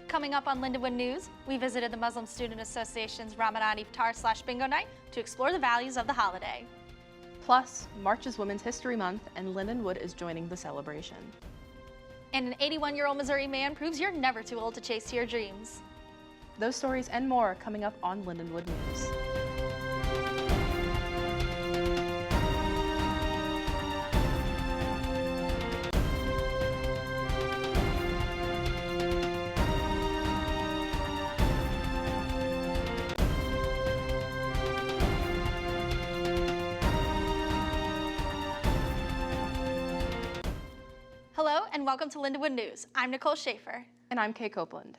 Coming up on Lindenwood News, we visited the Muslim Student Association's Ramadan Iftar/Bingo Night to explore the values of the holiday. Plus, March is Women's History Month, and Lindenwood is joining the celebration. And an 81-year-old Missouri man proves you're never too old to chase your dreams. Those stories and more coming up on Lindenwood News. Hello and welcome to Lindenwood News. I'm Nicole Schaefer. And I'm Kay Copeland.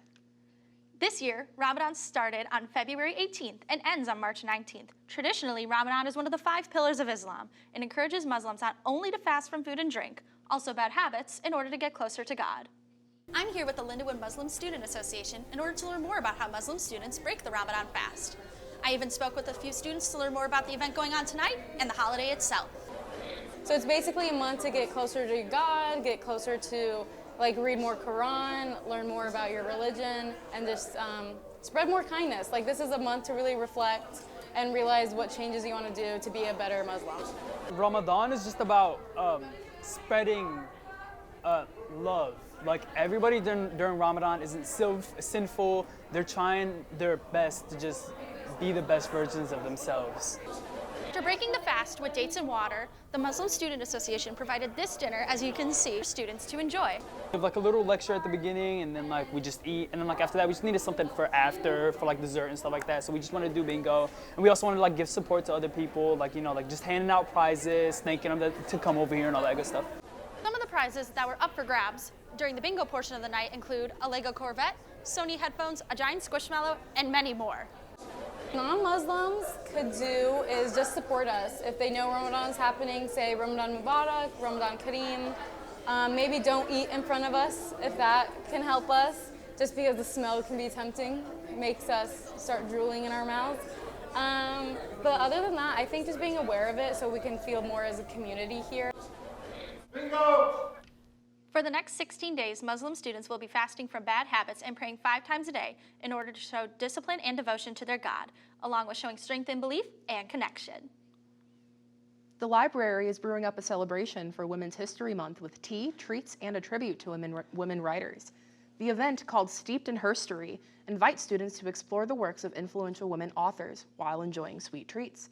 This year, Ramadan started on February 18th and ends on March 19th. Traditionally, Ramadan is one of the 5 pillars of Islam and encourages Muslims not only to fast from food and drink, also bad habits, in order to get closer to God. I'm here with the Lindenwood Muslim Student Association in order to learn more about how Muslim students break the Ramadan fast. I even spoke with a few students to learn more about the event going on tonight and the holiday itself. So it's basically a month to get closer to God, get closer to read more Quran, learn more about your religion, and just spread more kindness. This is a month to really reflect and realize what changes you want to do to be a better Muslim. Ramadan is just about spreading love. Everybody during Ramadan isn't sinful. They're trying their best to just be the best versions of themselves. After breaking the fast with dates and water, the Muslim Student Association provided this dinner, as you can see, for students to enjoy. We have a little lecture at the beginning, and then we just eat, and then after that we just needed something for after, for dessert and stuff like that. So we just wanted to do bingo, and we also wanted to give support to other people, just handing out prizes, thanking them to come over here and all that good stuff. Some of the prizes that were up for grabs during the bingo portion of the night include a Lego Corvette, Sony headphones, a giant Squishmallow, and many more. Non-Muslims could do is just support us. If they know Ramadan's happening, say Ramadan Mubarak, Ramadan Kareem. Maybe don't eat in front of us if that can help us, just because the smell can be tempting. It makes us start drooling in our mouths. But other than that, I think just being aware of it so we can feel more as a community here. Bingo! For the next 16 days, Muslim students will be fasting from bad habits and praying 5 times a day in order to show discipline and devotion to their God, along with showing strength in belief and connection. The library is brewing up a celebration for Women's History Month with tea, treats, and a tribute to women writers. The event, called Steeped in Herstory, invites students to explore the works of influential women authors while enjoying sweet treats.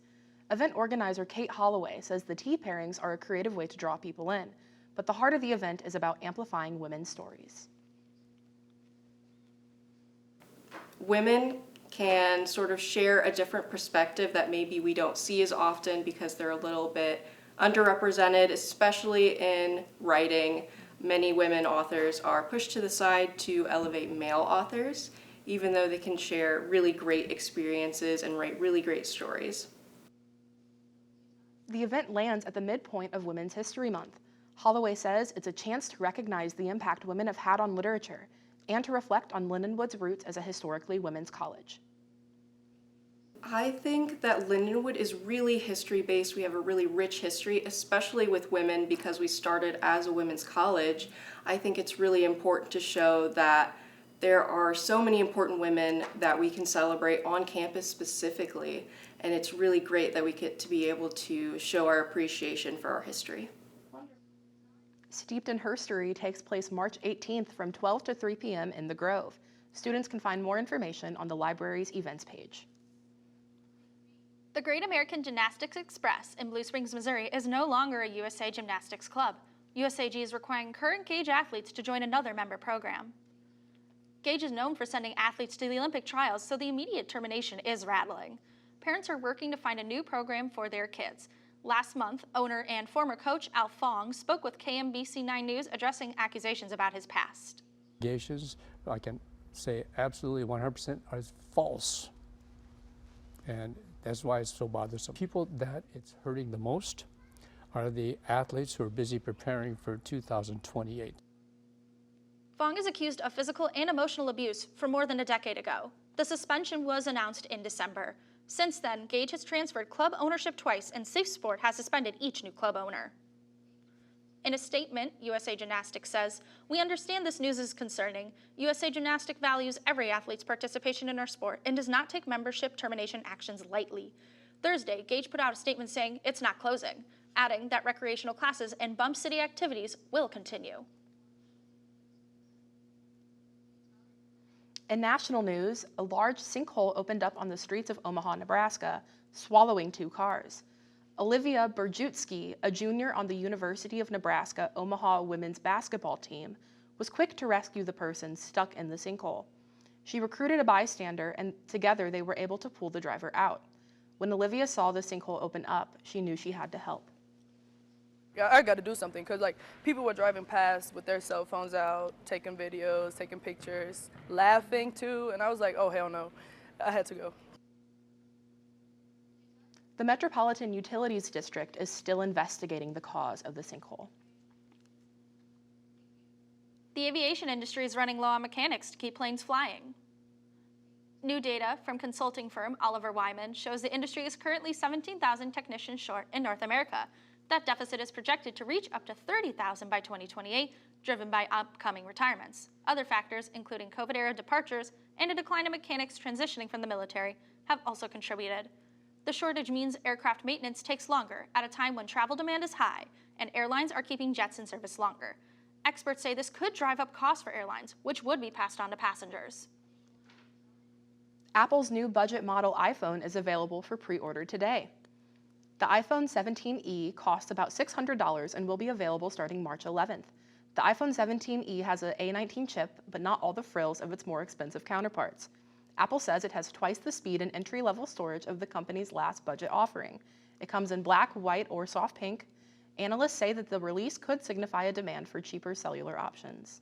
Event organizer Kate Holloway says the tea pairings are a creative way to draw people in, but the heart of the event is about amplifying women's stories. Women can sort of share a different perspective that maybe we don't see as often because they're a little bit underrepresented, especially in writing. Many women authors are pushed to the side to elevate male authors, even though they can share really great experiences and write really great stories. The event lands at the midpoint of Women's History Month. Holloway says it's a chance to recognize the impact women have had on literature and to reflect on Lindenwood's roots as a historically women's college. I think that Lindenwood is really history-based. We have a really rich history, especially with women, because we started as a women's college. I think it's really important to show that there are so many important women that we can celebrate on campus specifically, and it's really great that we get to be able to show our appreciation for our history. Steeped in Herstory takes place March 18th from 12 to 3 p.m. in the Grove. Students can find more information on the library's events page. The Great American Gymnastics Express in Blue Springs, Missouri is no longer a USA Gymnastics club. USAG is requiring current Gage athletes to join another member program. Gage is known for sending athletes to the Olympic trials, so the immediate termination is rattling. Parents are working to find a new program for their kids. Last month, owner and former coach Al Fong spoke with KMBC 9 News addressing accusations about his past. Allegations, I can say absolutely 100% are false. And that's why it's so bothersome. People that it's hurting the most are the athletes who are busy preparing for 2028. Fong is accused of physical and emotional abuse from more than a decade ago. The suspension was announced in December. Since then, Gage has transferred club ownership twice, and Safe Sport has suspended each new club owner. In a statement, USA Gymnastics says, "We understand this news is concerning. USA Gymnastics values every athlete's participation in our sport and does not take membership termination actions lightly." Thursday, Gage put out a statement saying it's not closing, adding that recreational classes and Bump City activities will continue. In national news, a large sinkhole opened up on the streets of Omaha, Nebraska, swallowing 2 cars. Olivia Berjutsky, a junior on the University of Nebraska Omaha women's basketball team, was quick to rescue the person stuck in the sinkhole. She recruited a bystander, and together they were able to pull the driver out. When Olivia saw the sinkhole open up, she knew she had to help. Yeah, I got to do something because people were driving past with their cell phones out, taking videos, taking pictures, laughing too, and I was like, oh hell no, I had to go. The Metropolitan Utilities District is still investigating the cause of the sinkhole. The aviation industry is running low on mechanics to keep planes flying. New data from consulting firm Oliver Wyman shows the industry is currently 17,000 technicians short in North America. That deficit is projected to reach up to 30,000 by 2028, driven by upcoming retirements. Other factors, including COVID-era departures and a decline in mechanics transitioning from the military, have also contributed. The shortage means aircraft maintenance takes longer at a time when travel demand is high, and airlines are keeping jets in service longer. Experts say this could drive up costs for airlines, which would be passed on to passengers. Apple's new budget model iPhone is available for pre-order today. The iPhone 17e costs about $600 and will be available starting March 11th. The iPhone 17e has an A19 chip, but not all the frills of its more expensive counterparts. Apple says it has twice the speed and entry-level storage of the company's last budget offering. It comes in black, white, or soft pink. Analysts say that the release could signify a demand for cheaper cellular options.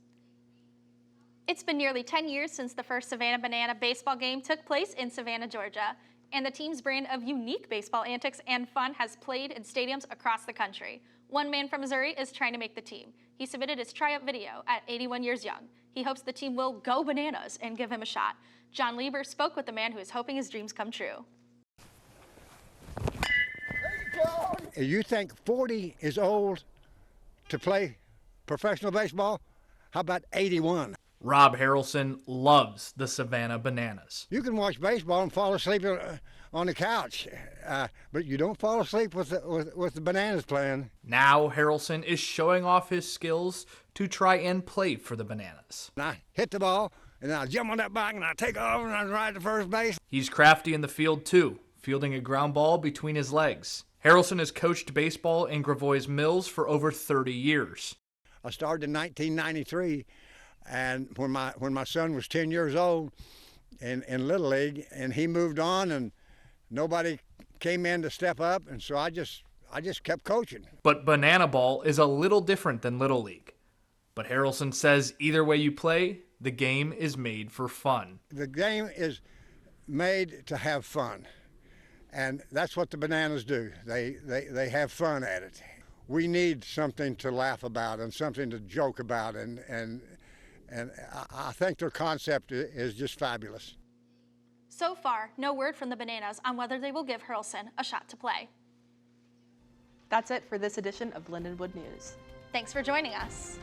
It's been nearly 10 years since the first Savannah Banana baseball game took place in Savannah, Georgia, and the team's brand of unique baseball antics and fun has played in stadiums across the country. One man from Missouri is trying to make the team. He submitted his tryout video at 81 years young. He hopes the team will go bananas and give him a shot. John Lieber spoke with the man who is hoping his dreams come true. You think 40 is old to play professional baseball? How about 81? Rob Harrelson loves the Savannah Bananas. You can watch baseball and fall asleep on the couch, but you don't fall asleep with the Bananas playing. Now Harrelson is showing off his skills to try and play for the Bananas. And I hit the ball, and then I jump on that bike, and I take off, and I ride to first base. He's crafty in the field too, fielding a ground ball between his legs. Harrelson has coached baseball in Gravois Mills for over 30 years. I started in 1993, and when my son was 10 years old in Little League, and he moved on, and nobody came in to step up, and so I just kept coaching. But Banana Ball is a little different than Little League. But Harrelson says either way you play, the game is made for fun. The game is made to have fun, and that's what the Bananas do. They have fun at it. We need something to laugh about and something to joke about, and I think their concept is just fabulous. So far, no word from the Bananas on whether they will give Harrelson a shot to play. That's it for this edition of Lindenwood News. Thanks for joining us.